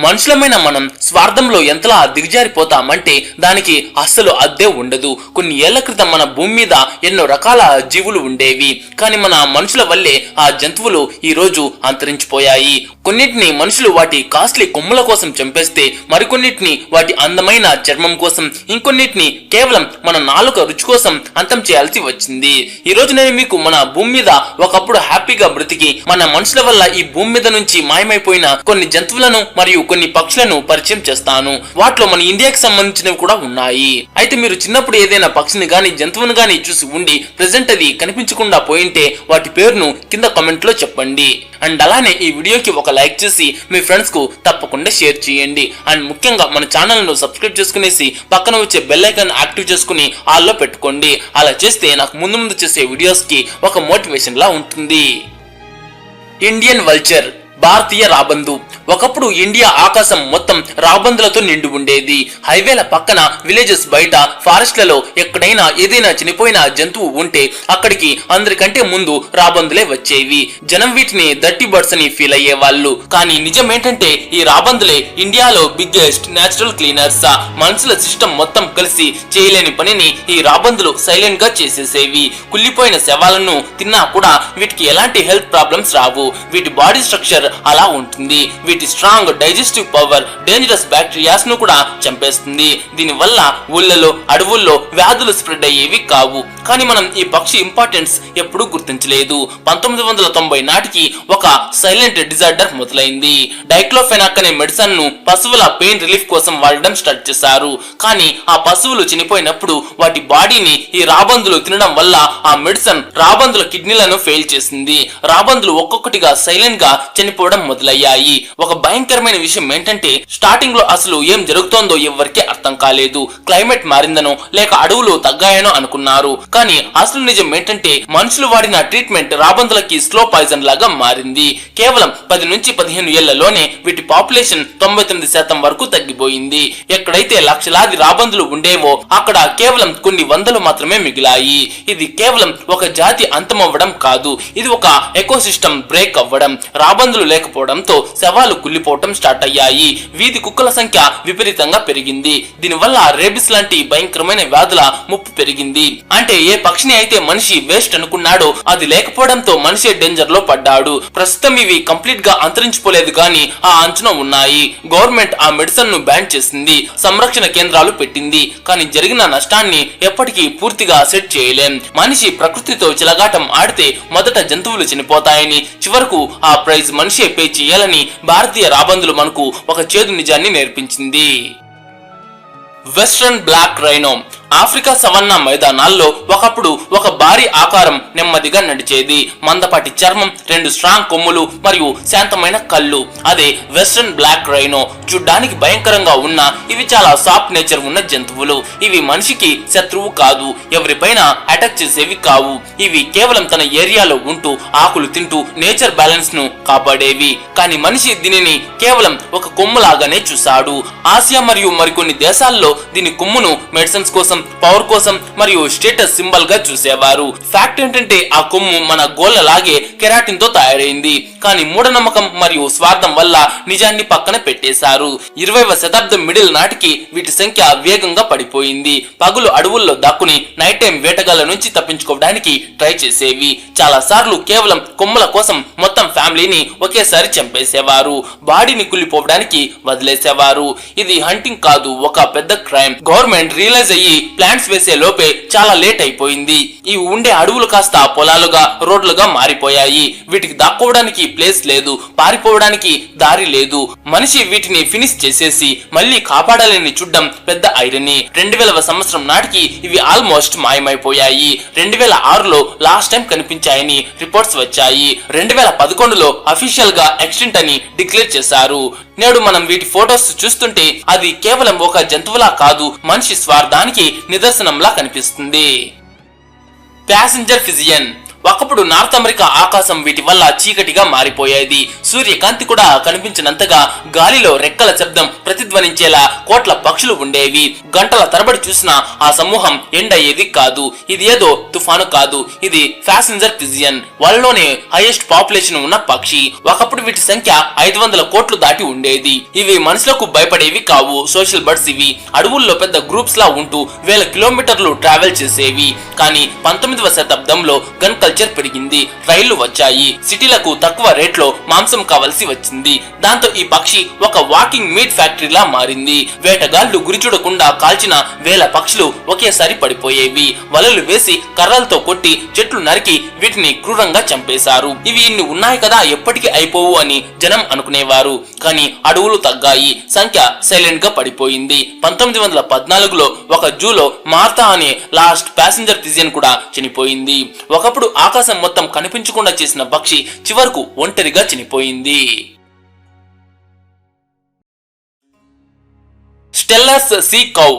మనుషులమైన మనం స్వార్థంలో ఎంతలా దిగజారిపోతామంటే దానికి అస్సలు అద్దే ఉండదు. కొన్ని ఏళ్ల క్రితం మన భూమి మీద ఎన్నో రకాల జీవులు ఉండేవి. కానీ మన మనుషుల వల్లే ఆ జంతువులు ఈ రోజు అంతరించిపోయాయి. కొన్నిటిని మనుషులు వాటి కాస్ట్లీ కొమ్ముల కోసం చంపేస్తే, మరికొన్నిటిని వాటి అందమైన చర్మం కోసం, ఇంకొన్నిటిని కేవలం మన నాలుక రుచి కోసం అంతం చేయాల్సి వచ్చింది. ఈ రోజు నేను మీకు మన భూమి మీద ఒకప్పుడు హ్యాపీగా బ్రతికి మన మనుషుల వల్ల ఈ భూమి మీద నుంచి మాయమైపోయిన కొన్ని జంతువులను మరియు కొన్ని పక్షులను పరిచయం చేస్తాను. వాటిలో మన ఇండియాకి సంబంధించినవి కూడా ఉన్నాయి. అయితే మీరు చిన్నప్పుడు ఏదైనా పక్షిని గాని జంతువును గాని చూసి ఉండి ప్రెసెంట్ అది కనిపించకుండా పోయింటే వాటి పేరును కింద కామెంట్ లో చెప్పండి. అండ్ అలానే ఈ వీడియోకి ఒక లైక్ చేసి మీ ఫ్రెండ్స్ కు తప్పకుండా షేర్ చేయండి. అండ్ ముఖ్యంగా మన ఛానల్ ను సబ్స్క్రైబ్ చేసుకునేసి పక్కన వచ్చే బెల్ ఐకాన్ యాక్టివ్ చేసుకుని ఆల్లో పెట్టుకోండి. అలా చేస్తే నాకు ముందు చేసే వీడియోస్ కి ఒక మోటివేషన్ లా ఉంటుంది. ఇండియన్ వల్చర్, భారతీయ రాబందు. ఒకప్పుడు ఇండియా ఆకాశం మొత్తం రాబందులతో నిండి ఉండేది. హైవేల పక్కన, విలేజెస్ బయట, ఫారెస్ట్లలో ఎక్కడైనా ఏదైనా చనిపోయిన జంతువు ఉంటే అక్కడికి అందరికంటే ముందు రాబందులే వచ్చేవి. జనం వీటిని దర్టీ బర్డ్స్ అని ఫీల్ అయ్యే వాళ్ళు. కానీ నిజం ఏంటంటే ఈ రాబందులే ఇండియాలో బిగ్గెస్ట్ నేచురల్ క్లీనర్స్. మనుషుల సిస్టమ్ మొత్తం కలిసి చేయలేని పనిని ఈ రాబందులు సైలెంట్ గా చేసేసేవి. కుళ్ళిపోయిన శవాలను తిన్నా కూడా వీటికి ఎలాంటి హెల్త్ ప్రాబ్లమ్స్ రావు. వీటి బాడీ స్ట్రక్చర్ అలా ఉంటుంది. వీటి strong digestive power dangerous bacterias ను కూడా చంపేస్తుంది. దీనివల్ల ఊళ్ళలో, అడవుల్లో వ్యాధులు స్ప్రెడ్ అయ్యేవి కావు. కానీ మనం ఈ పక్షి ఇంపార్టెన్స్ ఎప్పుడూ గుర్తించలేదు. 1990 నాటికి ఒక సైలెంట్ డిజార్డర్ మొదలైంది. డైక్లోఫెనాక్ అనే మెడిసిన్ ను పశువుల పెయిన్ రిలీఫ్ కోసం వాడడం స్టార్ట్ చేశారు. కానీ ఆ పశువులు చనిపోయినప్పుడు వాటి బాడీని ఈ రాబందులు తినడం వల్ల ఆ మెడిసిన్ రాబందుల కిడ్నీలను ఫెయిల్ చేసింది. రాబందులు ఒక్కొక్కటిగా సైలెంట్ గా చనిపోవడం మొదలయ్యాయి. ఒక భయంకరమైన విషయం ఏంటంటే స్టార్టింగ్ లో అసలు ఏం జరుగుతోందో ఎవరికీ అర్థం కాలేదు. క్లైమేట్ మారిందనో లేక అడవులు తగ్గాయనో అనుకున్నారు. కానీ అసలు నిజం ఏంటంటే మనుషులు వాడిన ట్రీట్మెంట్ రాబందులకి స్లో పాయిజన్ లాగా మారింది. కేవలం 10 నుంచి 15 ఏళ్లలోనే వీటి పాపులేషన్ 99% వరకు తగ్గిపోయింది. ఎక్కడైతే లక్షలాది రాబందులు ఉండేవో అక్కడ కేవలం కొన్ని వందలు మాత్రమే మిగిలాయి. ఇది కేవలం ఒక జాతి అంతమవ్వడం కాదు, ఇది ఒక ఎకోసిస్టమ్ బ్రేక్ అవ్వడం. రాబందులు లేకపోవడంతో శవాలు కుళ్ళిపోవటం స్టార్ట్ అయ్యాయి. వీధి కుక్కల సంఖ్య విపరీతంగా పెరిగింది. దీనివల్ల రేబిస్ లాంటి భయంకరమైన వ్యాధుల ముప్పు పెరిగింది. అంటే ఏ పక్షిని అయితే మనిషి వేస్ట్ అనుకున్నాడో అది లేకపోవడంతో మనిషి డేంజర్ లో పడ్డాడు. ప్రస్తుతం ఇవి కంప్లీట్ గా అంతరించిపోలేదు కానీ ఆ అంచున ఉన్నాయి. గవర్నమెంట్ ఆ మెడిసిన్ ను బ్యాన్ చేసింది, సంరక్షణ కేంద్రాలు పెట్టింది. కానీ జరిగిన నష్టాన్ని ఎప్పటికీ పూర్తిగా సెట్ చేయలేం. మనిషి ప్రకృతితో చిలగాటం ఆడితే మొదట జంతువులు చనిపోతాయని, చివరకు ఆ ప్రైజ్ మనిషే పే చేయాలని భారతీయ రాబందులు మనకు ఒక చేదు నిజాన్ని నేర్పించింది. Western black rhino. Africa savanna మైదానాల్లో ఒకప్పుడు ఒక భారీ ఆకారం నెమ్మదిగా నడిచేది. మందపాటి చర్మం, 2 స్ట్రాంగ్ కొమ్ములు మరియు శాంతమైన కళ్ళు. అదే వెస్ట్రన్ బ్లాక్ రైనో. చూడ్డానికి భయంకరంగా ఉన్న ఇవి చాలా సాఫ్ట్ నేచర్ ఉన్న జంతువులు. ఇవి మనిషికి శత్రువు కాదు, ఎవరిపైన అటాక్ చేసేవి కావు. ఇవి కేవలం తన ఏరియాలో ఉంటూ ఆకులు తింటూ నేచర్ బ్యాలెన్స్ ను కాపాడేవి. కానీ మనిషి దీనిని కేవలం ఒక కొమ్ములాగానే చూశాడు. ఆసియా మరియు మరికొన్ని దేశాల్లో దీని కొమ్మును మెడిసిన్స్ కోసం, పవర్ కోసం మరియు స్టేటస్ సింబల్ గా చూసేవారు. ఫ్యాక్ట్ ఏంటంటే ఆ కొమ్ము మన గోళ్ళ లాగే కెరాటిన్ తో తయారైంది. కానీ మూఢనమ్మకం మరియు స్వార్థం వల్ల నిజాన్ని పక్కన పెట్టేశారు. 20వ శతాబ్దం మిడిల్ నాటికి వీటి సంఖ్య వేగంగా పడిపోయింది. పగులు అడవుల్లో దాక్కుని నైట్ టైం వేటగాళ్ల నుంచి తప్పించుకోవడానికి ట్రై చేసేవి. చాలా సార్లు కేవలం కొమ్ముల కోసం మొత్తం ఫ్యామిలీని ఒకేసారి చంపేసేవారు. బాడీని కుళ్ళిపోవడానికి వదిలేసేవారు. ఇది హంటింగ్ కాదు, ఒక పెద్ద క్రైమ్. గవర్నమెంట్ రియలైజ్ అయ్యి ప్లాంట్స్ వేసే లోపే చాలా లేట్ అయిపోయింది. ఇవి ఉండే అడవులు కాస్త పొలాలుగా, రోడ్లుగా మారిపోయాయి. వీటికి దాక్కోవడానికి ప్లేస్ లేదు, పారిపోవడానికి దారి లేదు. మనిషి వీటిని ఫినిష్ చేసేసి మళ్ళీ కాపాడాలని చూడడం పెద్ద ఐరనీ. 2000వ సంవత్సరం నాటికి ఇవి ఆల్మోస్ట్ మాయమైపోయాయి. 2006లో లాస్ట్ టైం కనిపించాయని రిపోర్ట్స్ వచ్చాయి. 2011లో అఫీషియల్ గా ఎక్స్టింక్ట్ అని డిక్లేర్ చేశారు. నేడు మనం వీటి ఫోటోస్ చూస్తుంటే అది కేవలం ఒక జంతువులా కాదు, మనిషి స్వార్థానికి నిదర్శనంలా కనిపిస్తుంది. Passenger pigeon. ఒకప్పుడు నార్త్ అమెరికా ఆకాశం వీటి వల్ల చీకటిగా మారిపోయేది. సూర్యకాంతి కూడా కనిపించినంతగా గాలిలో రెక్కల శబ్దం ప్రతిధ్వని ప్రతిధ్వనించేలా కోట్ల పక్షులు ఉండేవి. గంటల తరబడి చూసిన ఆ సమూహం ఎండ్ అయ్యేది కాదు. ఇది ఏదో తుఫాను కాదు, ఇది ప్యాసింజర్ పిజియన్, వాళ్ళలోనే హైయెస్ట్ పాపులేషన్ ఉన్న పక్షి. ఒకప్పుడు వీటి సంఖ్య 500 కోట్లు దాటి ఉండేది. ఇవి మనుషులకు భయపడేవి కావు, సోషల్ బర్డ్స్ ఇవి. అడవుల్లో పెద్ద గ్రూప్స్ లా ఉంటూ వేల కిలోమీటర్లు ట్రావెల్ చేసేవి. కానీ 19వ శతాబ్దంలో గన్ కల్చర్ పెరిగింది, రైళ్లు వచ్చాయి, సిటీలకు తక్కువ రేట్లో మాంసం కావలసి వచ్చింది. దాంతో ఈ పక్షి ఒక వాకింగ్ మీట్ ఫ్యాక్టరీలా మారింది. వేటగాళ్లు గురి చూడకుండా కాల్చిన వేల పక్షులు ఒకేసారి పడిపోయేవి. వలలు వేసి కర్రలతో కొట్టి చెట్లు నరికి వీటిని క్రూరంగా చంపేశారు. ఇవి ఇన్ని ఉన్నాయి కదా, ఎప్పటికీ అయిపోవు అని జనం అనుకునేవారు. కానీ అడవులు తగ్గాయి, సంఖ్య సైలెంట్ గా పడిపోయింది. 1914లో ఒక జూలో మార్తా అనే లాస్ట్ ప్యాసింజర్ పిజియన్ కూడా చనిపోయింది. ఒకప్పుడు ఆకాశం మొత్తం కనిపించకుండా చేసిన పక్షి చివరకు ఒంటరిగా చనిపోయింది. స్టెల్లర్స్ సీ కౌ.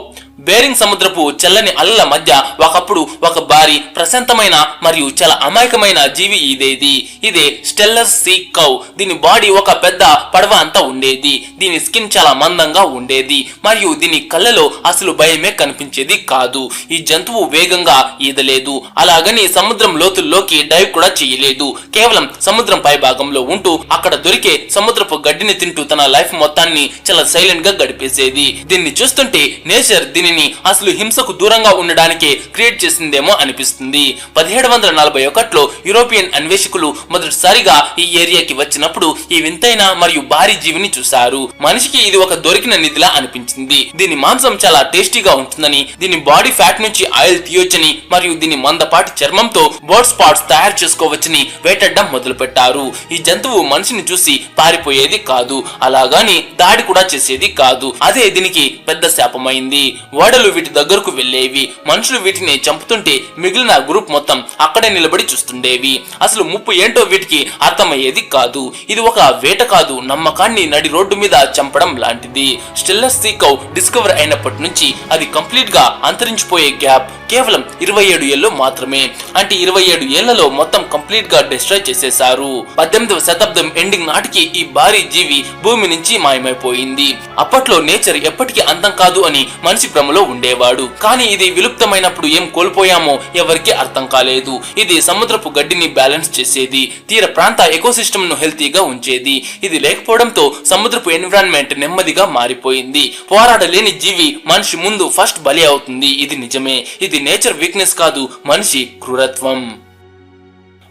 బేరింగ్ సముద్రపు చల్లని అలల మధ్య ఒకప్పుడు ఒక భారీ ప్రశాంతమైన మరియు చాలా అమాయకమైన జీవి ఇదేది. ఇదే స్టెల్లర్స్ సీ కౌ. దీని బాడీ ఒక పెద్ద పడవ అంతా ఉండేది. దీని స్కిన్ చాలా మందంగా ఉండేది మరియు దీని కళ్ళలో అసలు భయమే కనిపించేది కాదు. ఈ జంతువు వేగంగా ఈదలేదు, అలాగని సముద్రం లోతుల్లోకి డైవ్ కూడా చేయలేదు. కేవలం సముద్రం పై భాగంలో ఉంటూ అక్కడ దొరికే సముద్రపు గడ్డిని తింటూ తన లైఫ్ మొత్తాన్ని చాలా సైలెంట్ గా గడిపేసేది. దీన్ని చూస్తుంటే నేచర్ దీనిని అసలు హింసకు దూరంగా ఉండడానికే క్రియేట్ చేసిందేమో అనిపిస్తుంది. 1741లో యూరోపియన్ అన్వేషకులు మొదటిసారిగా ఈ ఏరియాకి వచ్చినప్పుడు ఈ వింతైన మరియు భారీ జీవిని చూశారు. మనిషికి ఇది ఒక దొరికిన నిధిలా అనిపించింది. దీని మాంసం చాలా టేస్టీగా ఉంటుందని, దీని బాడీ ఫ్యాట్ నుంచి ఆయిల్ తీయొచ్చని మరియు దీని మందపాటి చర్మంతో బర్డ్ స్పాట్స్ తయారు చేసుకోవచ్చని వేటాడడం మొదలు పెట్టారు. ఈ జంతువు మనిషిని చూసి పారిపోయేది కాదు, అలాగాని దాడి కూడా చేసేది కాదు. అదే దీనికి పెద్ద శాపమైంది. ఓడలు వీటి దగ్గరకు వెళ్లేవి, మనుషులు వీటిని చంపుతుంటే మిగిలిన గ్రూప్ మొత్తం అక్కడే నిలబడి చూస్తుండేవి. అసలు ముప్పు ఏంటో వీటికి అర్థమయ్యేది కాదు. ఇది ఒక వేట కాదు, నమ్మకాన్ని నడి రోడ్డు మీద చంపడం లాంటిది. స్టెల్లర్స్ సీ కౌ డిస్కవర్ అయినప్పటి నుంచి అది కంప్లీట్ గా అంతరించిపోయే గ్యాప్ కేవలం 27 ఏళ్ళు మాత్రమే. అంటే 27 ఏళ్లలో మొత్తం కంప్లీట్ గా డిస్ట్రాయ్ చేసేశారు. 18వ శతాబ్దం ఎండింగ్ నాటికి ఈ భారీ జీవి భూమి నుంచి మాయమైపోయింది. అప్పట్లో నేచర్ ఎప్పటికీ అంతం కాదు అని మనిషి భ్రమలో ఉండేవాడు. కానీ ఇది విలుప్తమైనప్పుడు ఏం కోల్పోయామో ఎవరికీ అర్థం కాలేదు. ఇది సముద్రపు గడ్డిని బ్యాలెన్స్ చేసేది, తీర ప్రాంత ఎకోసిస్టమ్ ను హెల్తీగా ఉంచేది. ఇది లేకపోవడంతో సముద్రపు ఎన్విరాన్మెంట్ నెమ్మదిగా మారిపోయింది. పోరాడలేని జీవి మనిషి ముందు ఫస్ట్ బలి అవుతుంది. ఇది నిజమే. ఇది నేచర్ వీక్నెస్ కాదు, మనిషి క్రూరత్వం.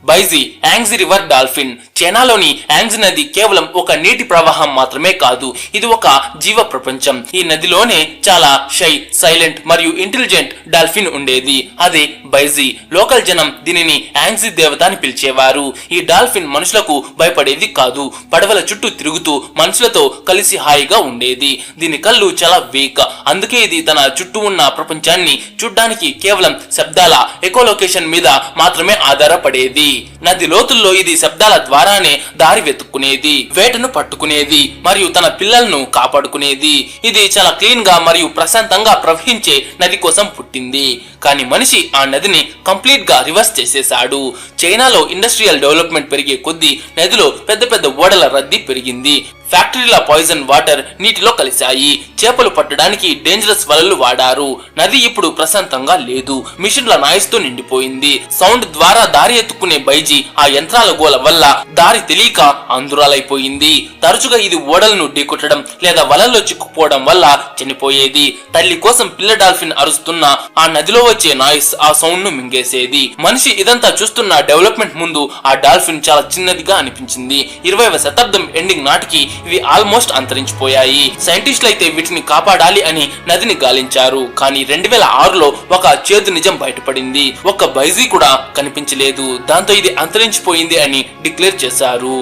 బైజీ యాంగ్జీ రివర్ డాల్ఫిన్. చైనాలోని యాంగ్జీ నది కేవలం ఒక నీటి ప్రవాహం మాత్రమే కాదు, ఇది ఒక జీవ ప్రపంచం. ఈ నదిలోనే చాలా షై, సైలెంట్ మరియు ఇంటెలిజెంట్ డాల్ఫిన్ ఉండేది. అదే బైజీ. లోకల్ జనం దీనిని యాంగ్జీ దేవత అని పిలిచేవారు. ఈ డాల్ఫిన్ మనుషులకు భయపడేది కాదు, పడవల చుట్టూ తిరుగుతూ మనుషులతో కలిసి హాయిగా ఉండేది. దీని కళ్ళు చాలా వీక్, అందుకే ఇది తన చుట్టూ ఉన్న ప్రపంచాన్ని చూడ్డానికి కేవలం శబ్దాల ఎకోలొకేషన్ మీద మాత్రమే ఆధారపడేది. నది లోతుల్లో ఇది శబ్దాల ద్వారానే దారి వెతుక్కునేది, వేటను పట్టుకునేది మరియు తన పిల్లలను కాపాడుకునేది. ఇది చాలా క్లీన్ గా మరియు ప్రశాంతంగా ప్రవహించే నది కోసం పుట్టింది. కానీ మనిషి ఆ నదిని కంప్లీట్ గా రివర్స్ చేసేశాడు. చైనాలో ఇండస్ట్రియల్ డెవలప్మెంట్ పెరిగే కొద్దీ నదిలో పెద్ద పెద్ద ఓడల రద్దీ పెరిగింది. ఫ్యాక్టరీల పాయిజన్ వాటర్ నీటిలో కలిశాయి. చేపలు పట్టడానికి డేంజరస్ వలలు వాడారు. నది ఇప్పుడు ప్రశాంతంగా లేదు, మిషన్ల నాయిస్ తో నిండిపోయింది. సౌండ్ ద్వారా దారి ఎత్తుకునే బైజీ ఆ యంత్రాల గోల వల్ల దారి తెలియక అందురాలైపోయింది. తరచుగా ఇది ఓడలను ఢీకొట్టడం లేదా వలల్లో చిక్కుపోవడం వల్ల చనిపోయేది. తల్లి కోసం పిల్ల డాల్ఫిన్ అరుస్తున్న ఆ నదిలో వచ్చే నాయిస్ ఆ సౌండ్ ను మింగేసేది. మనిషి ఇదంతా చూస్తున్న డెవలప్మెంట్ ముందు ఆ డాల్ఫిన్ చాలా చిన్నదిగా అనిపించింది. 20వ శతాబ్దం ఎండింగ్ నాటికి ఇవి ఆల్మోస్ట్ అంతరించిపోయాయి. సైంటిస్టులు అయితే వీటిని కాపాడాలి అని నదిని గాలించారు. కానీ 2006లో ఒక చేదు నిజం బయటపడింది. ఒక్క బైజీ కూడా కనిపించలేదు. దాంతో ఇది అంతరించిపోయింది అని డిక్లేర్ చేశారు.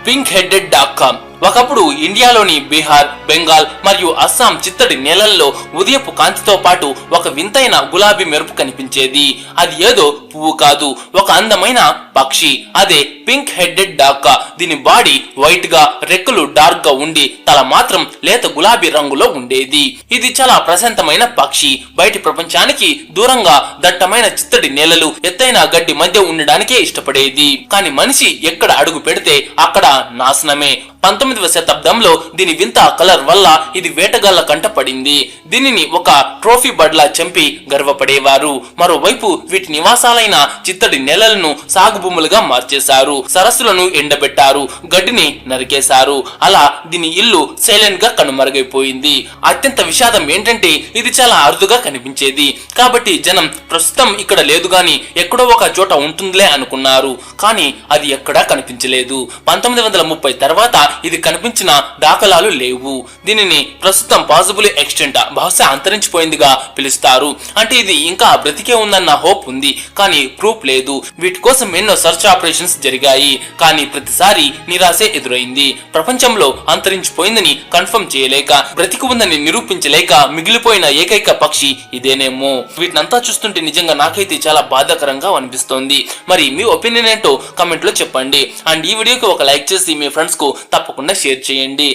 Pink headed Dhaka. ఒకప్పుడు ఇండియాలోని బీహార్, బెంగాల్ మరియు అస్సాం చిత్తడి నేలల్లో ఉదయపు కాంతితో పాటు ఒక వింతైన గులాబీ మెరుపు కనిపించేది. అది ఏదో పువ్వు కాదు, ఒక అందమైన పక్షి, అదే పింక్ హెడెడ్ డాకా. దీని బాడీ వైట్ గా, రెక్కలు డార్క్ గా ఉండి తల మాత్రం లేత గులాబీ రంగులో ఉండేది. ఇది చాలా ప్రశాంతమైన పక్షి. బయటి ప్రపంచానికి దూరంగా దట్టమైన చిత్తడి నేలలు, ఎత్తైన గడ్డి మధ్య ఉండడానికే ఇష్టపడేది. కానీ మనిషి ఎక్కడ అడుగు పెడితే అక్కడ నాశనమే. 19వ శతాబ్దంలో దీని వింత కలర్ వల్ల ఇది వేటగాళ్ల కంట పడింది. దీనిని ఒక ట్రోఫీ బర్డ్ లా చంపి గర్వపడేవారు. మరోవైపు వీటి నివాసాలైన చిత్తడి నేలలను సాగు భూములుగా మార్చేశారు, సరస్సులను ఎండబెట్టారు, గడ్డిని నరికేశారు. అలా దీని ఇల్లు సైలెంట్ గా కనుమరుగైపోయింది. అత్యంత విషాదం ఏంటంటే ఇది చాలా అరుదుగా కనిపించేది. కాబట్టి జనం ప్రస్తుతం ఇక్కడ లేదు గాని ఎక్కడో ఒక చోట ఉంటుందిలే అనుకున్నారు. కానీ అది ఎక్కడా కనిపించలేదు. 1930 తర్వాత ఇది కనిపించిన దాఖలాలు లేవు. దీనిని ప్రస్తుతం పాసిబుల్ ఎక్స్టెంట్, బహుశా అంతరించిపోయిందిగా పిలుస్తారు. అంటే ఇది ఇంకా బ్రతికే ఉందన్న హోప్ ఉంది, కానీ ప్రూఫ్ లేదు. వీటి కోసం ఎన్నో సర్చ్ ఆపరేషన్స్ జరిగాయి, కానీ ప్రతిసారి నిరాశే ఎదురైంది. ప్రపంచంలో అంతరించిపోయిందని కన్ఫర్మ్ చేయలేక, బ్రతికి ఉందని నిరూపించలేక మిగిలిపోయిన ఏకైక పక్షి ఇదేనేమో. వీటినంతా చూస్తుంటే నిజంగా నాకైతే చాలా బాధాకరంగా అనిపిస్తోంది. మరి మీ ఒపీనియన్ ఏంటో కమెంట్ లో చెప్పండి. అండ్ ఈ వీడియోకి ఒక లైక్ చేసి మీ ఫ్రెండ్స్ కు తప్పకుండా షేర్ చేయండి.